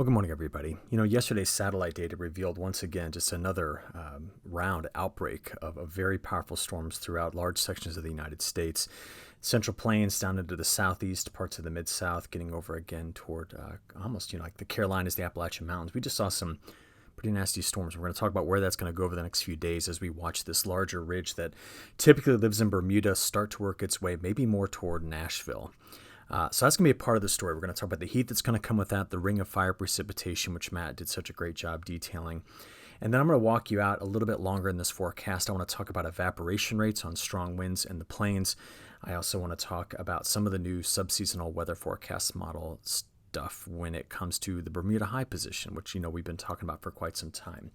Well, good morning, everybody. Yesterday's satellite data revealed once again just another round outbreak of very powerful storms throughout large sections of the United States. Central Plains down into the southeast, parts of the Mid-South, getting over again toward almost, like the Carolinas, the Appalachian Mountains. We just saw some pretty nasty storms. We're going to talk about where that's going to go over the next few days as we watch this larger ridge that typically lives in Bermuda start to work its way maybe more toward Nashville. So that's going to be a part of the story. We're going to talk about the heat that's going to come with that, the ring of fire precipitation, which Matt did such a great job detailing. And then I'm going to walk you out a little bit longer in this forecast. I want to talk about evaporation rates on strong winds in the plains. I also want to talk about some of the new subseasonal weather forecast model stuff when it comes to the Bermuda high position, which we've been talking about for quite some time.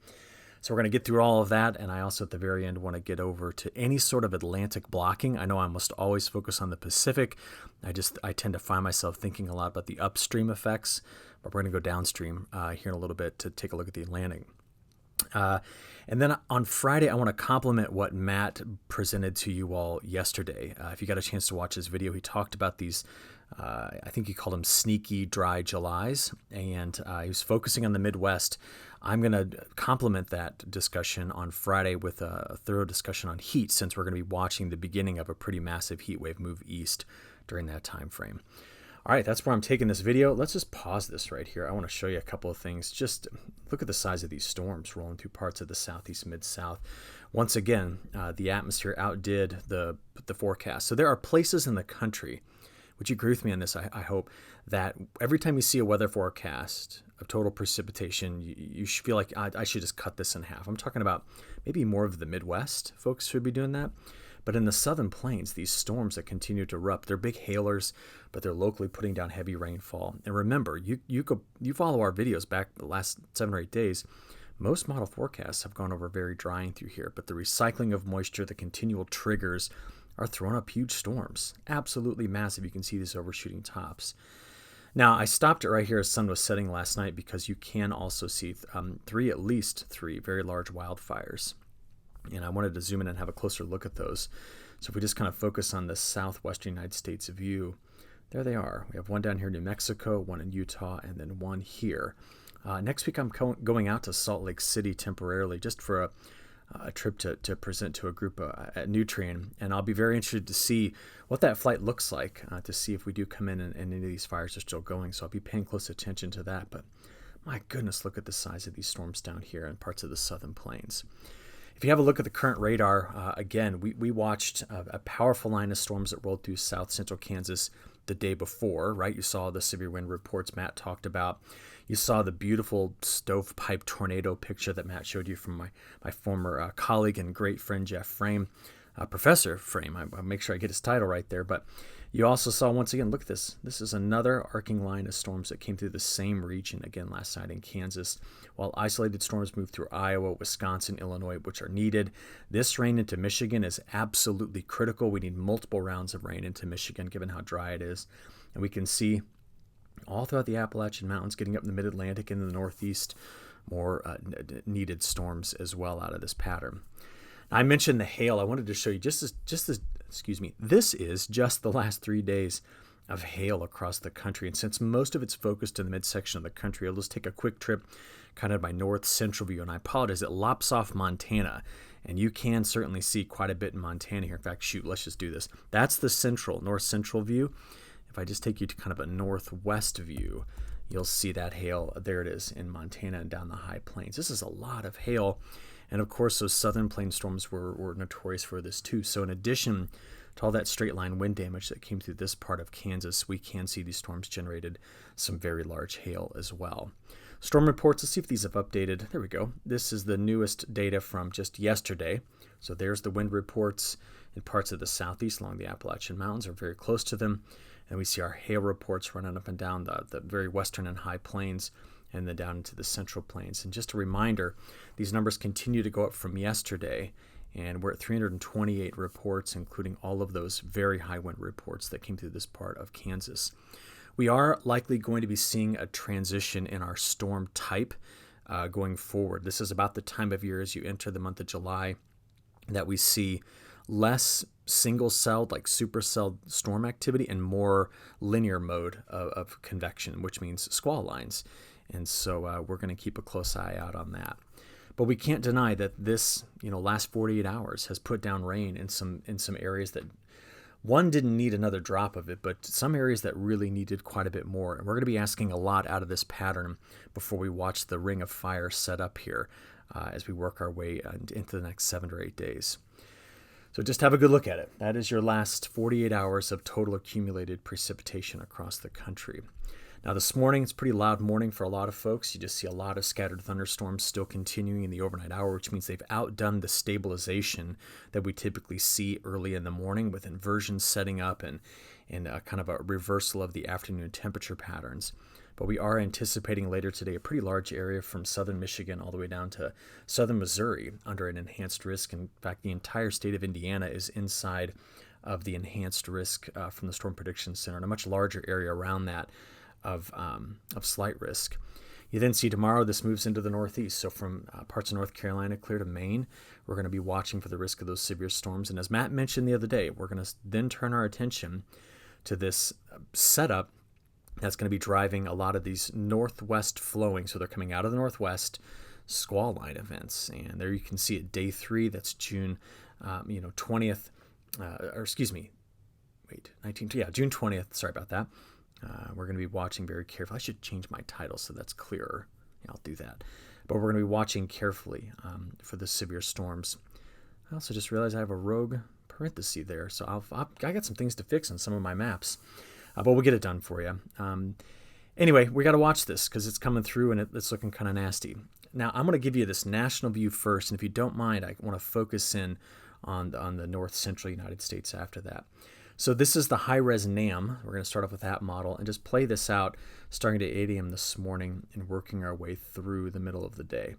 So we're going to get through all of that, and I also at the very end want to get over to any sort of Atlantic blocking. I know I must always focus on the Pacific. I tend to find myself thinking a lot about the upstream effects, but we're going to go downstream here in a little bit to take a look at the Atlantic. And then on Friday, I want to compliment what Matt presented to you all yesterday. If you got a chance to watch his video, he talked about these, I think he called them sneaky dry Julys, and he was focusing on the Midwest. I'm going to complement that discussion on Friday with a thorough discussion on heat, since we're going to be watching the beginning of a pretty massive heat wave move east during that time frame. All right, that's where I'm taking this video. Let's just pause this right here. I want to show you a couple of things. Just look at the size of these storms rolling through parts of the southeast, mid-south. Once again, the atmosphere outdid the forecast. So there are places in the country, would you agree with me on this, I hope, that every time you see a weather forecast of total precipitation, you should feel like I should just cut this in half. I'm talking about maybe more of the Midwest folks should be doing that. But in the southern plains, these storms that continue to erupt, they're big hailers, but they're locally putting down heavy rainfall. And remember, you follow our videos back the last 7 or 8 days, most model forecasts have gone over very drying through here, but the recycling of moisture, the continual triggers are throwing up huge storms. Absolutely massive. You can see these overshooting tops. Now, I stopped it right here as sun was setting last night because you can also see at least three very large wildfires. And I wanted to zoom in and have a closer look at those. So if we just kind of focus on the southwestern United States view, there they are. We have one down here in New Mexico, one in Utah, and then one here. Next week I'm going out to Salt Lake City temporarily just for a trip to present to a group at Nutrien. And I'll be very interested to see what that flight looks like, to see if we do come in and any of these fires are still going. So I'll be paying close attention to that. But my goodness, look at the size of these storms down here in parts of the southern plains. If you have a look at the current radar, again, we watched a powerful line of storms that rolled through south central Kansas the day before, right? You saw the severe wind reports Matt talked about. You saw the beautiful stovepipe tornado picture that Matt showed you from my former colleague and great friend Jeff Frame, Professor Frame. I'll make sure I get his title right there. But you also saw, once again, look at this. This is another arcing line of storms that came through the same region again last night in Kansas. While isolated storms moved through Iowa, Wisconsin, Illinois, which are needed, this rain into Michigan is absolutely critical. We need multiple rounds of rain into Michigan, given how dry it is. And we can see all throughout the Appalachian Mountains, getting up in the mid-Atlantic and the Northeast, more needed storms as well out of this pattern. I mentioned the hail. I wanted to show you this is just the last 3 days of hail across the country. And since most of it's focused in the midsection of the country, I'll just take a quick trip kind of my north-central view. And I apologize, it lops off Montana. And you can certainly see quite a bit in Montana here. In fact, let's just do this. That's the north-central view. If I just take you to kind of a northwest view, you'll see that hail. There it is in Montana and down the high plains. This is a lot of hail. And of course, those southern plain storms were notorious for this too. So in addition to all that straight line wind damage that came through this part of Kansas, we can see these storms generated some very large hail as well. Storm reports, let's see if these have updated. There we go. This is the newest data from just yesterday. So there's the wind reports in parts of the southeast along the Appalachian Mountains, or very close to them. And we see our hail reports running up and down the very western and high plains, and then down into the central plains. And just a reminder, these numbers continue to go up from yesterday, and we're at 328 reports, including all of those very high wind reports that came through this part of Kansas. We are likely going to be seeing a transition in our storm type going forward. This is about the time of year as you enter the month of July that we see less single-celled, like supercelled storm activity, and more linear mode of convection, which means squall lines. And so we're going to keep a close eye out on that. But we can't deny that this, last 48 hours has put down rain in some areas that one didn't need another drop of it, but some areas that really needed quite a bit more. And we're going to be asking a lot out of this pattern before we watch the ring of fire set up here as we work our way into the next 7 or 8 days. So just have a good look at it. That is your last 48 hours of total accumulated precipitation across the country. Now this morning, it's a pretty loud morning for a lot of folks. You just see a lot of scattered thunderstorms still continuing in the overnight hour, which means they've outdone the stabilization that we typically see early in the morning with inversions setting up and kind of a reversal of the afternoon temperature patterns. But we are anticipating later today a pretty large area from southern Michigan all the way down to southern Missouri under an enhanced risk. In fact, the entire state of Indiana is inside of the enhanced risk from the Storm Prediction Center, and a much larger area around that of slight risk. You then see tomorrow this moves into the northeast. So from parts of North Carolina clear to Maine, we're going to be watching for the risk of those severe storms. And as Matt mentioned the other day, we're going to then turn our attention to this setup that's going to be driving a lot of these northwest flowing. So they're coming out of the northwest squall line events. And there you can see it, day 3, that's June 20th, June 20th. Sorry about that. We're going to be watching very carefully. I should change my title so that's clearer. Yeah, I'll do that. But we're going to be watching carefully for the severe storms. I also just realized I have a rogue parenthesis there, so I got some things to fix on some of my maps. But we'll get it done for you. Anyway, we got to watch this because it's coming through and it's looking kind of nasty. Now, I'm going to give you this national view first, and if you don't mind, I want to focus in on the north central United States after that. So this is the high-res NAM. We're going to start off with that model and just play this out starting at 8 a.m. this morning and working our way through the middle of the day.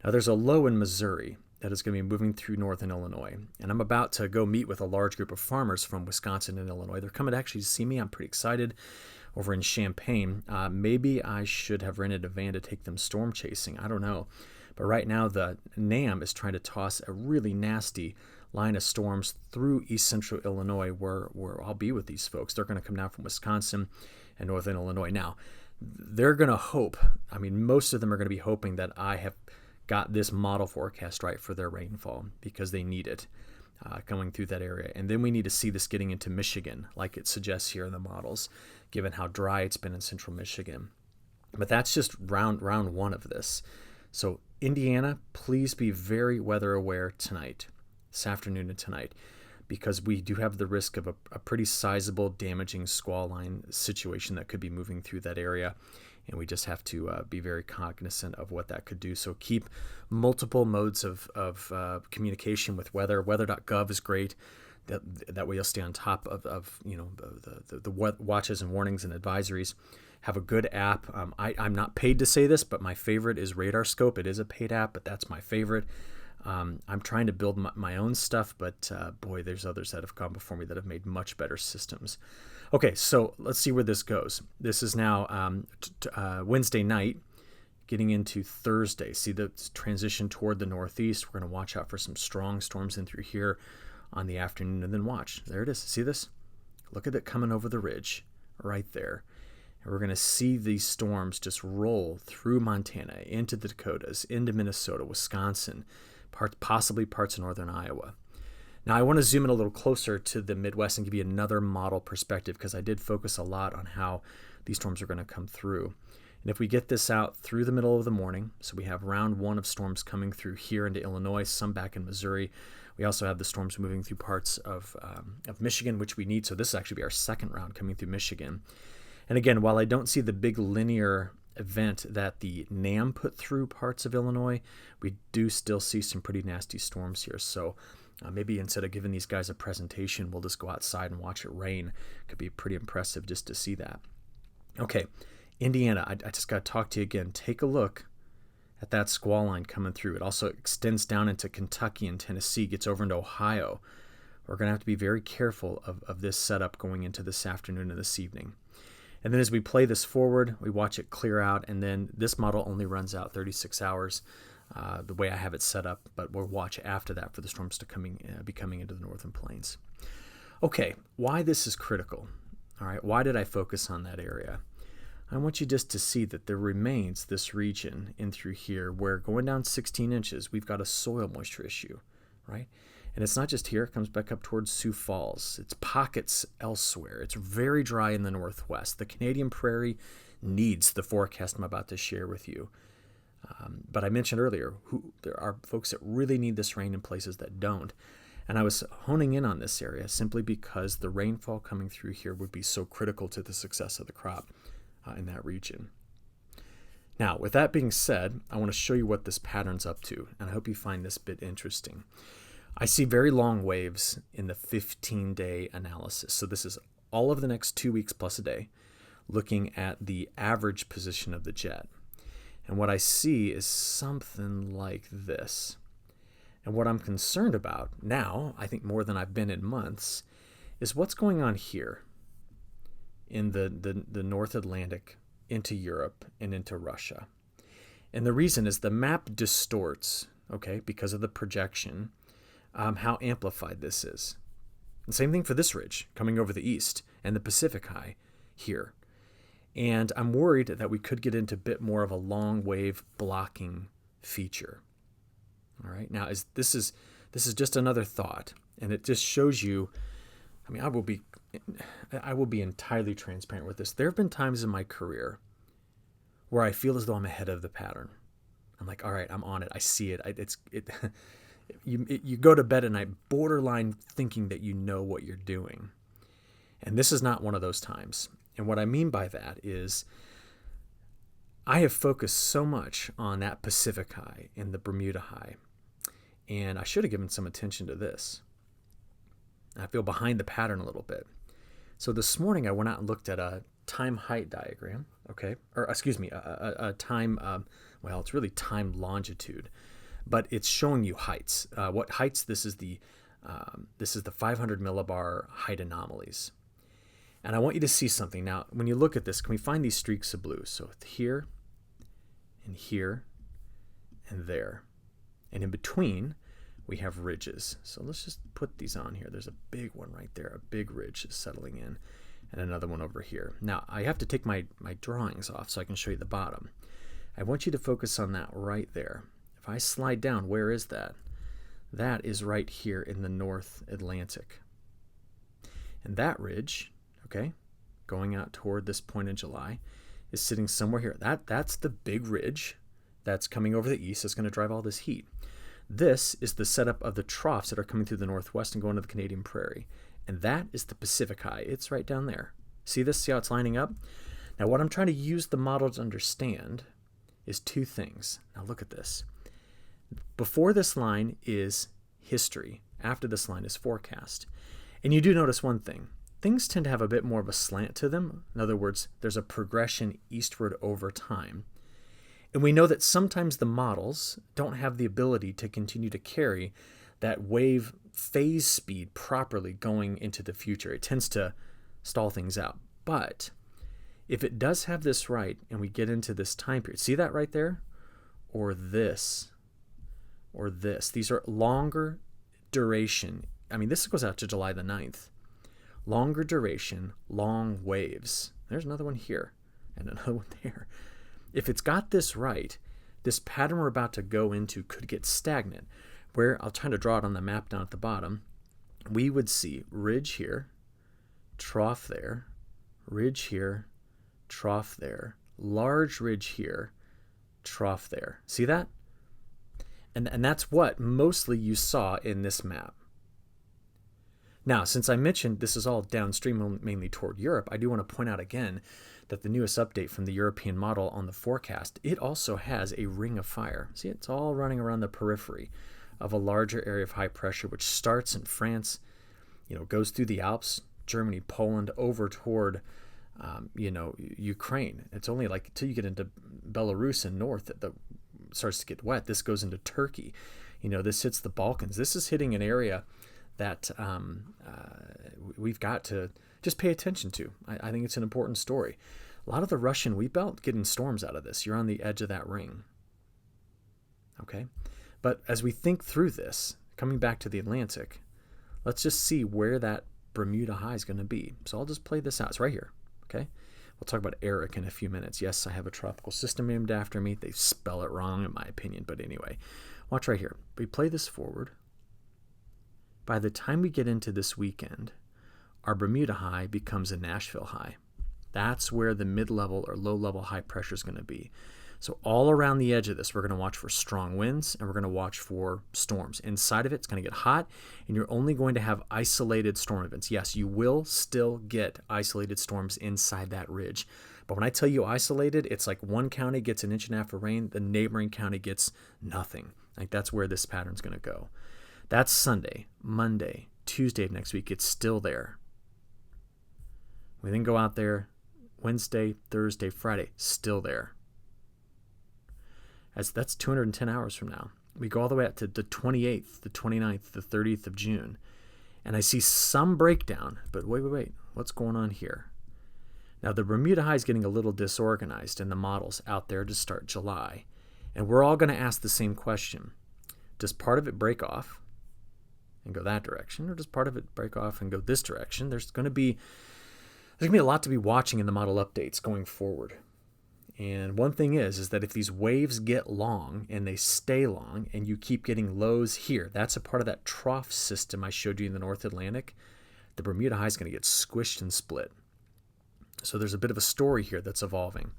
Now there's a low in Missouri that is going to be moving through northern Illinois. And I'm about to go meet with a large group of farmers from Wisconsin and Illinois. They're coming to actually see me. I'm pretty excited over in Champaign. Maybe I should have rented a van to take them storm chasing. I don't know. But right now the NAM is trying to toss a really nasty line of storms through east central Illinois where I'll be with these folks. They're going to come down from Wisconsin and northern Illinois. Now, they're going to hope, most of them are going to be hoping that I have got this model forecast right for their rainfall because they need it going through that area. And then we need to see this getting into Michigan like it suggests here in the models, given how dry it's been in central Michigan. But that's just round 1 of this. So Indiana, please be very weather aware tonight. This afternoon and tonight, because we do have the risk of a pretty sizable damaging squall line situation that could be moving through that area, and we just have to be very cognizant of what that could do. So keep multiple modes of communication with weather. Weather.gov is great. That way you'll stay on top of the watches and warnings and advisories. Have a good app. I'm not paid to say this, but my favorite is RadarScope. It is a paid app, but that's my favorite. I'm trying to build my own stuff, but boy, there's others that have come before me that have made much better systems. Okay, so let's see where this goes. This is now Wednesday night, getting into Thursday. See the transition toward the northeast. We're going to watch out for some strong storms in through here on the afternoon, and then watch. There it is. See this? Look at it coming over the ridge right there. And we're going to see these storms just roll through Montana, into the Dakotas, into Minnesota, Wisconsin, possibly parts of northern Iowa. Now, I want to zoom in a little closer to the Midwest and give you another model perspective because I did focus a lot on how these storms are going to come through. And if we get this out through the middle of the morning, so we have round 1 of storms coming through here into Illinois, some back in Missouri. We also have the storms moving through parts of Michigan, which we need. So this will actually be our second round coming through Michigan. And again, while I don't see the big linear event that the NAM put through parts of Illinois, we do still see some pretty nasty storms here. So maybe instead of giving these guys a presentation, we'll just go outside and watch it rain. Could be pretty impressive just to see that. Okay, Indiana, I just got to talk to you again. Take a look at that squall line coming through. It also extends down into Kentucky and Tennessee, gets over into Ohio. We're going to have to be very careful of this setup going into this afternoon and this evening. And then as we play this forward, we watch it clear out, and then this model only runs out 36 hours the way I have it set up, but we'll watch after that for the storms to be coming into the northern plains. Okay, why this is critical. All right, why did I focus on that area? I want you just to see that there remains this region in through here where going down 16 inches, we've got a soil moisture issue, right? And it's not just here, it comes back up towards Sioux Falls. It's pockets elsewhere. It's very dry in the northwest. The Canadian prairie needs the forecast I'm about to share with you. But I mentioned earlier, there are folks that really need this rain in places that don't. And I was honing in on this area simply because the rainfall coming through here would be so critical to the success of the crop in that region. Now, with that being said, I want to show you what this pattern's up to, and I hope you find this bit interesting. I see very long waves in the 15-day analysis. So this is all of the next 2 weeks plus a day, looking at the average position of the jet. And what I see is something like this. And what I'm concerned about now, I think more than I've been in months, is what's going on here in the North Atlantic into Europe and into Russia. And the reason is the map distorts, okay, because of the projection, how amplified this is. And same thing for this ridge coming over the east and the Pacific High here. And I'm worried that we could get into a bit more of a long wave blocking feature. All right. Now, this is just another thought, and it just shows you. I mean, I will be entirely transparent with this. There have been times in my career where I feel as though I'm ahead of the pattern. I'm like, all right, I'm on it. I see it. You go to bed at night borderline thinking that you know what you're doing, and this is not one of those times. And what I mean by that is I have focused so much on that Pacific High and the Bermuda High, and I should have given some attention to this. I feel behind the pattern a little bit. So this morning I went out and looked at a time height diagram, okay? Or excuse me, a time, well, it's really time longitude, but it's showing you heights. What heights? This is the 500 millibar height anomalies. And I want you to see something. Now, when you look at this, can we find these streaks of blue? So here, and here, and there. And in between, we have ridges. So let's just put these on here. There's a big one right there. A big ridge is settling in. And another one over here. Now, I have to take my drawings off so I can show you the bottom. I want you to focus on that right there. If I slide down, where is that? That is right here in the North Atlantic. And that ridge, okay, going out toward this point in July, is sitting somewhere here. That's the big ridge that's coming over the east that's going to drive all this heat. This is the setup of the troughs that are coming through the northwest and going to the Canadian prairie. And that is the Pacific High. It's right down there. See this? See how it's lining up? Now, what I'm trying to use the model to understand is two things. Now, look at this. Before this line is history. After this line is forecast. And you do notice one thing. Things tend to have a bit more of a slant to them. In other words, there's a progression eastward over time. And we know that sometimes the models don't have the ability to continue to carry that wave phase speed properly going into the future. It tends to stall things out. But if it does have this right and we get into this time period, see that right there? Or this, or this. These are longer duration. I mean, this goes out to July the 9th. Longer duration, long waves. There's another one here and another one there. If it's got this right, this pattern we're about to go into could get stagnant, where I'll try to draw it on the map down at the bottom. We would see ridge here, trough there, ridge here, trough there, large ridge here, trough there. See that? And that's what mostly you saw in this map. Now, since I mentioned this is all downstream, mainly toward Europe, I do want to point out again that the newest update from the European model on the forecast, it also has a ring of fire. See, it's all running around the periphery of a larger area of high pressure, which starts in France, goes through the Alps, Germany, Poland, over toward, Ukraine. It's only like until you get into Belarus and north that starts to get wet. This goes into Turkey. This hits the Balkans. This is hitting an area that we've got to just pay attention to. I think it's an important story. A lot of the Russian wheat belt getting storms out of this. You're on the edge of that ring. Okay? But as we think through this, coming back to the Atlantic, let's just see where that Bermuda high is going to be. So I'll just play this out. It's right here. Okay? We'll talk about Eric in a few minutes. Yes, I have a tropical system named after me. They spell it wrong in my opinion, but anyway. Watch right here. We play this forward. By the time we get into this weekend, our Bermuda high becomes a Nashville high. That's where the mid-level or low-level high pressure is going to be. So all around the edge of this, we're going to watch for strong winds and we're going to watch for storms. Inside of it, it's going to get hot and you're only going to have isolated storm events. Yes, you will still get isolated storms inside that ridge. But when I tell you isolated, it's like one county gets an inch and a half of rain, the neighboring county gets nothing. Like that's where this pattern's going to go. That's Sunday, Monday, Tuesday of next week. It's still there. We then go out there Wednesday, Thursday, Friday, still there. That's 210 hours from now. We go all the way up to the 28th, the 29th, the 30th of June. And I see some breakdown, but wait. What's going on here? Now, the Bermuda high is getting a little disorganized in the models out there to start July. And we're all going to ask the same question. Does part of it break off and go that direction? Or does part of it break off and go this direction? There's going to be a lot to be watching in the model updates going forward. And one thing is that if these waves get long and they stay long and you keep getting lows here, that's a part of that trough system I showed you in the North Atlantic. The Bermuda high is going to get squished and split. So there's a bit of a story here that's evolving.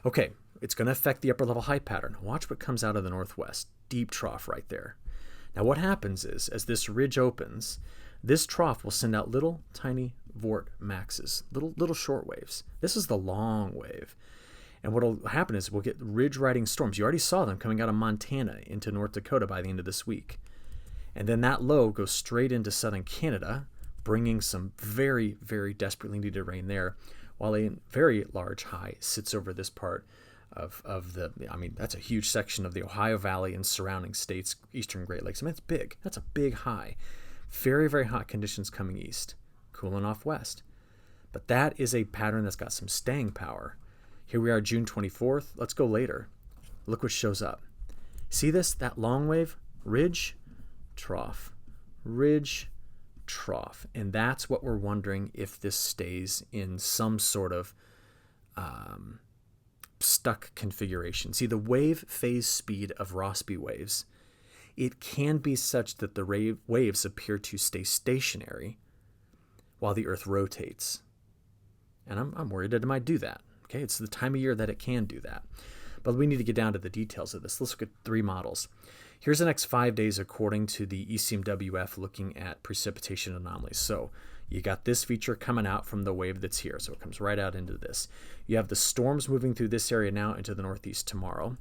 Okay, it's going to affect the upper level high pattern. Watch what comes out of the northwest. Deep trough right there. Now what happens is, as this ridge opens, this trough will send out little tiny vort maxes, little short waves. This is the long wave. And what will happen is we'll get ridge riding storms. You already saw them coming out of Montana into North Dakota by the end of this week. And then that low goes straight into southern Canada, bringing some very, very desperately needed rain there, while a very large high sits over this part of that's a huge section of the Ohio Valley and surrounding states, eastern Great Lakes. I mean, it's big. That's a big high. Very, very hot conditions coming east, cooling off west. But that is a pattern that's got some staying power. Here we are, June 24th. Let's go later. Look what shows up. See this? That long wave? Ridge, trough, ridge, trough. And that's what we're wondering if this stays in some sort of stuck configuration. See, the wave phase speed of Rossby waves, it can be such that the waves appear to stay stationary while the Earth rotates. And I'm worried that it might do that. Okay, it's the time of year that it can do that. But we need to get down to the details of this. Let's look at 3 models. Here's the next 5 days according to the ECMWF looking at precipitation anomalies. So you got this feature coming out from the wave that's here. So it comes right out into this. You have the storms moving through this area now into the northeast tomorrow.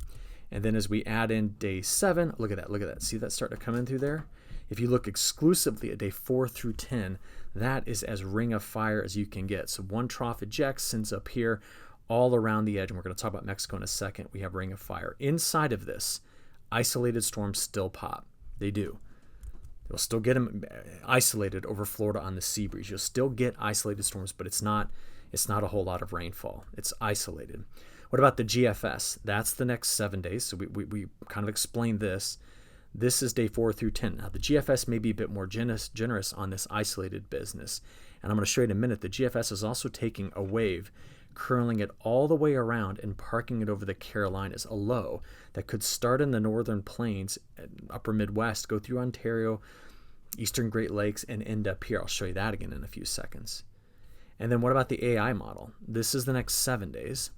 And then as we add in day 7, look at that. See that starting to come in through there? If you look exclusively at day 4 through 10, that is as ring of fire as you can get. So one trough ejects, sends up here, all around the edge, and we're going to talk about Mexico in a second. We have ring of fire. Inside of this, isolated storms still pop. They do. You'll still get them isolated over Florida on the sea breeze. You'll still get isolated storms, but it's not a whole lot of rainfall. It's isolated. What about the GFS? That's the next 7 days. So we kind of explained this. This is day 4 through 10. Now, the GFS may be a bit more generous on this isolated business. And I'm going to show you in a minute. The GFS is also taking a wave, curling it all the way around and parking it over the Carolinas, a low that could start in the northern plains, upper Midwest, go through Ontario, eastern Great Lakes, and end up here. I'll show you that again in a few seconds. And then what about the AI model? This is the next 7 days.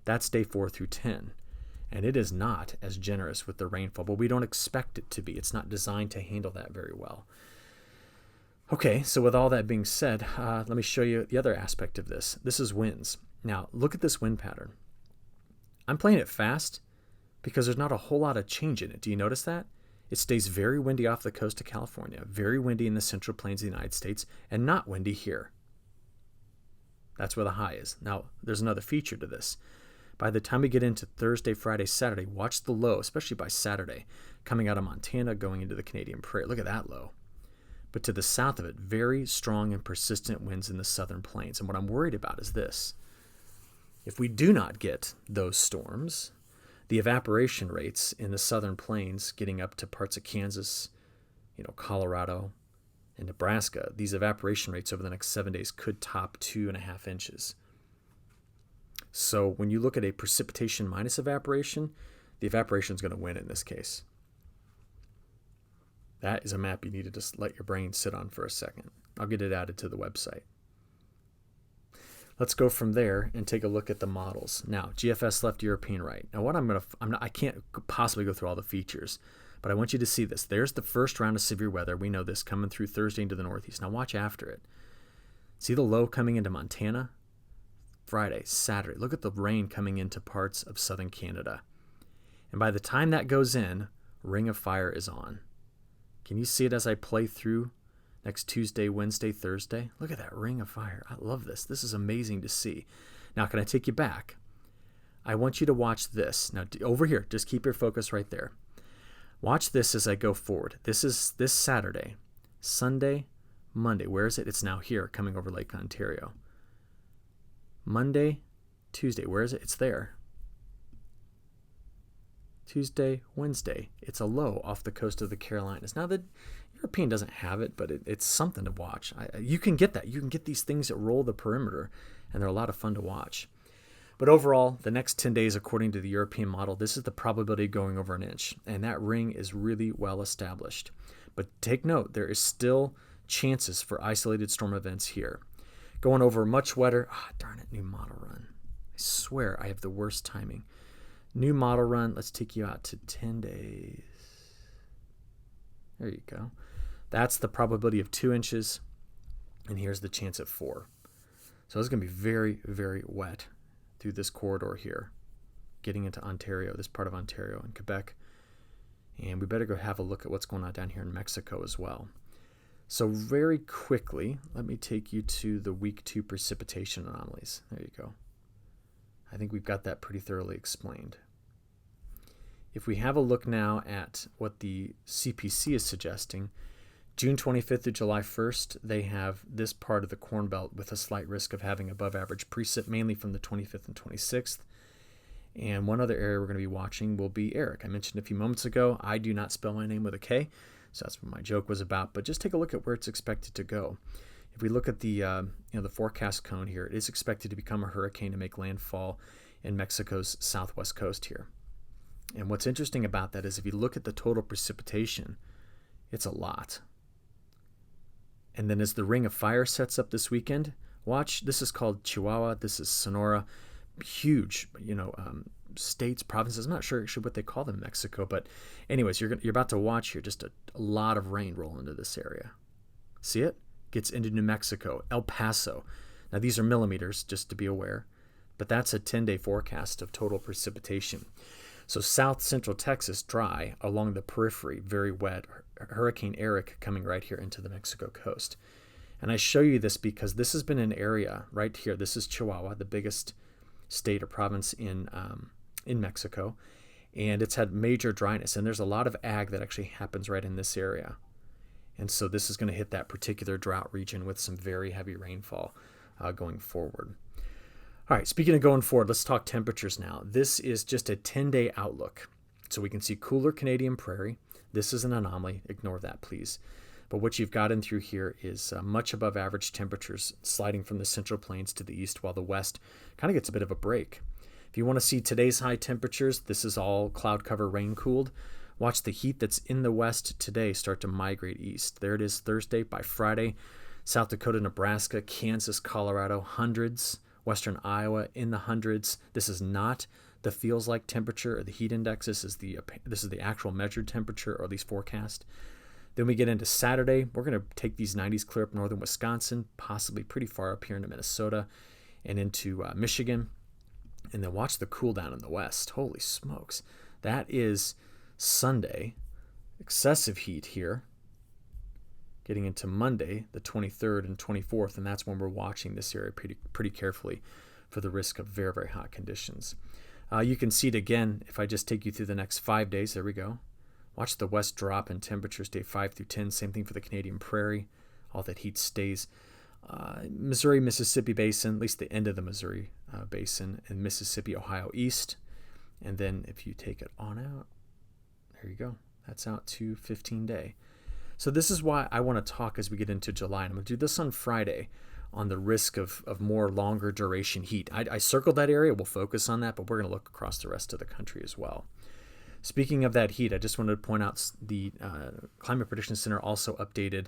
That's day 4 through 10. And it is not as generous with the rainfall, but we don't expect it to be. It's not designed to handle that very well. Okay, so with all that being said, let me show you the other aspect of this. This is winds. Now, look at this wind pattern. I'm playing it fast because there's not a whole lot of change in it. Do you notice that? It stays very windy off the coast of California, very windy in the central plains of the United States, and not windy here. That's where the high is. Now, there's another feature to this. By the time we get into Thursday, Friday, Saturday, watch the low, especially by Saturday, coming out of Montana, going into the Canadian Prairie. Look at that low. But to the south of it, very strong and persistent winds in the southern plains. And what I'm worried about is this. If we do not get those storms, the evaporation rates in the southern plains getting up to parts of Kansas, Colorado, and Nebraska, these evaporation rates over the next 7 days could top 2.5 inches. So when you look at a precipitation minus evaporation, the evaporation is going to win in this case. That is a map you need to just let your brain sit on for a second. I'll get it added to the website. Let's go from there and take a look at the models. Now, GFS left, European right. Now, what I can't possibly go through all the features, but I want you to see this. There's the first round of severe weather. We know this coming through Thursday into the northeast. Now watch after it. See the low coming into Montana? Friday, Saturday. Look at the rain coming into parts of southern Canada. And by the time that goes in, ring of fire is on. Can you see it as I play through next Tuesday, Wednesday, Thursday? Look at that ring of fire. I love this. This is amazing to see. Now, can I take you back? I want you to watch this. Now, over here, just keep your focus right there. Watch this as I go forward. This is this Saturday, Sunday, Monday. Where is it? It's now here, coming over Lake Ontario. Monday, Tuesday. Where is it? It's there. Tuesday, Wednesday. It's a low off the coast of the Carolinas. Now, the European doesn't have it, but it's something to watch. You can get that. You can get these things that roll the perimeter, and they're a lot of fun to watch. But overall, the next 10 days, according to the European model, this is the probability of going over an inch, and that ring is really well established. But take note, there is still chances for isolated storm events here. Going over much wetter, darn it, new model run. I swear I have the worst timing. New model run, let's take you out to 10 days. There you go. That's the probability of 2 inches, and here's the chance at 4. So it's going to be very, very wet through this corridor here, getting into Ontario, this part of Ontario and Quebec. And we better go have a look at what's going on down here in Mexico as well. So very quickly, let me take you to the week 2 precipitation anomalies. There you go. I think we've got that pretty thoroughly explained. If we have a look now at what the CPC is suggesting, June 25th to July 1st, they have this part of the Corn Belt with a slight risk of having above average precip, mainly from the 25th and 26th. And one other area we're going to be watching will be Eric. I mentioned a few moments ago, I do not spell my name with a K, so that's what my joke was about. But just take a look at where it's expected to go. If we look at the the forecast cone here, it is expected to become a hurricane to make landfall in Mexico's southwest coast here. And what's interesting about that is if you look at the total precipitation, it's a lot. And then as the ring of fire sets up this weekend, watch, this is called Chihuahua, this is Sonora, huge, states, provinces. I'm not sure actually what they call them in Mexico, but anyways, you're about to watch here just a lot of rain roll into this area. See it? Gets into New Mexico, El Paso. Now these are millimeters, just to be aware, but that's a 10-day forecast of total precipitation. So south central Texas, dry. Along the periphery, very wet. Hurricane Eric coming right here into the Mexico coast. And I show you this because this has been an area right here. This is Chihuahua, the biggest state or province in Mexico. And it's had major dryness. And there's a lot of ag that actually happens right in this area. And so this is going to hit that particular drought region with some very heavy rainfall going forward. All right, speaking of going forward, let's talk temperatures now. This is just a 10-day outlook. So we can see cooler Canadian Prairie. This is an anomaly. Ignore that, please. But what you've got in through here is much above average temperatures sliding from the central plains to the east, while the west kind of gets a bit of a break. If you want to see today's high temperatures, this is all cloud cover, rain cooled. Watch the heat that's in the west today start to migrate east. There it is Thursday. By Friday, South Dakota, Nebraska, Kansas, Colorado, hundreds. Western Iowa in the hundreds. This is not the feels like temperature or the heat index. This is the actual measured temperature, or at least forecast. Then we get into Saturday. We're going to take these 90s clear up northern Wisconsin, possibly pretty far up here into Minnesota and into Michigan. And then watch the cool down in the west. Holy smokes. That is Sunday. Excessive heat here. Getting into Monday, the 23rd and 24th, and that's when we're watching this area pretty carefully for the risk of very, very hot conditions. You can see it again if I just take you through the next 5 days. There we go. Watch the west drop in temperatures day 5 through 10. Same thing for the Canadian Prairie. All that heat stays. Missouri, Mississippi Basin, at least the end of the Missouri Basin, and Mississippi, Ohio east. And then if you take it on out, there you go. That's out to 15-day. So this is why I want to talk as we get into July. And I'm going to do this on Friday on the risk of more longer duration heat. I circled that area. We'll focus on that, but we're going to look across the rest of the country as well. Speaking of that heat, I just wanted to point out the Climate Prediction Center also updated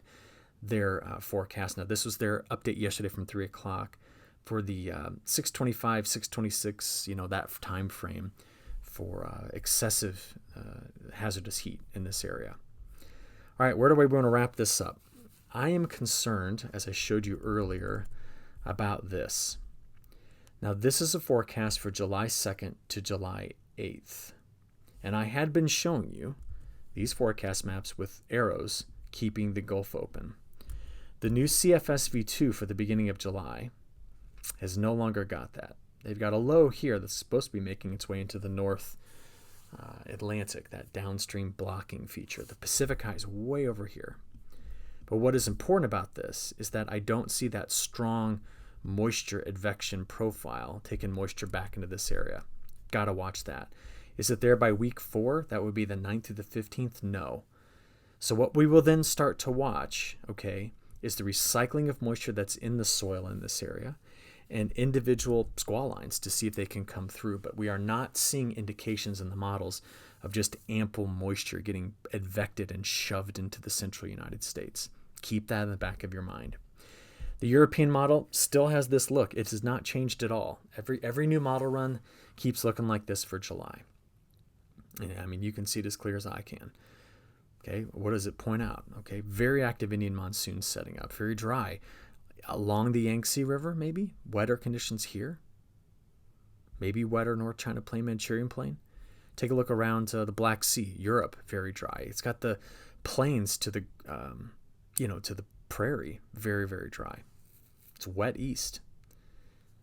their forecast. Now, this was their update yesterday from 3 o'clock for the 625, 626, that time frame for excessive hazardous heat in this area. All right, where do we want to wrap this up? I am concerned, as I showed you earlier, about this. Now, this is a forecast for July 2nd to July 8th. And I had been showing you these forecast maps with arrows keeping the Gulf open. The new CFS V2 for the beginning of July has no longer got that. They've got a low here that's supposed to be making its way into the North Atlantic, that downstream blocking feature. The Pacific high is way over here. But what is important about this is that I don't see that strong moisture advection profile taking moisture back into this area. Got to watch that. Is it there by week 4? That would be the 9th through the 15th? No. So what we will then start to watch, okay, is the recycling of moisture that's in the soil in this area and individual squall lines to see if they can come through. But we are not seeing indications in the models of just ample moisture getting advected and shoved into the central United States. Keep that in the back of your mind. The European model still has this look. It has not changed at all. Every new model run keeps looking like this for July. And, I mean, you can see it as clear as I can. Okay, what does it point out? Okay, very active Indian monsoon setting up, very dry. Along the Yangtze River, maybe. Wetter conditions here. Maybe wetter North China Plain, Manchurian Plain. Take a look around the Black Sea, Europe, very dry. It's got the plains to the, to the Prairie, very, very dry. It's wet east.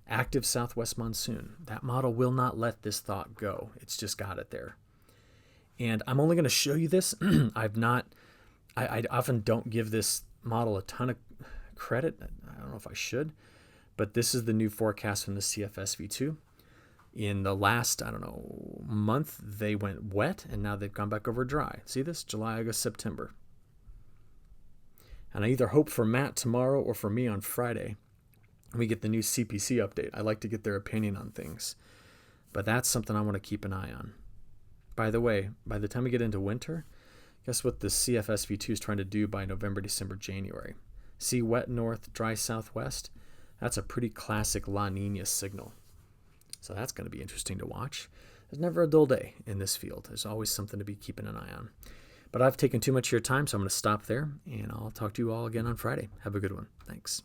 Active southwest monsoon. That model will not let this thought go. It's just got it there. And I'm only going to show you this. I often don't give this model a ton of credit. I don't know if I should, but this is the new forecast from the CFS V2. In the last, month, they went wet, and now they've gone back over dry. See this? July, August, September. And I either hope for Matt tomorrow or for me on Friday we get the new CPC update. I like to get their opinion on things. But that's something I want to keep an eye on. By the way, by the time we get into winter, guess what the CFS V2 is trying to do by November, December, January? See wet north, dry southwest? That's a pretty classic La Nina signal. So that's going to be interesting to watch. There's never a dull day in this field. There's always something to be keeping an eye on. But I've taken too much of your time, so I'm going to stop there, and I'll talk to you all again on Friday. Have a good one. Thanks.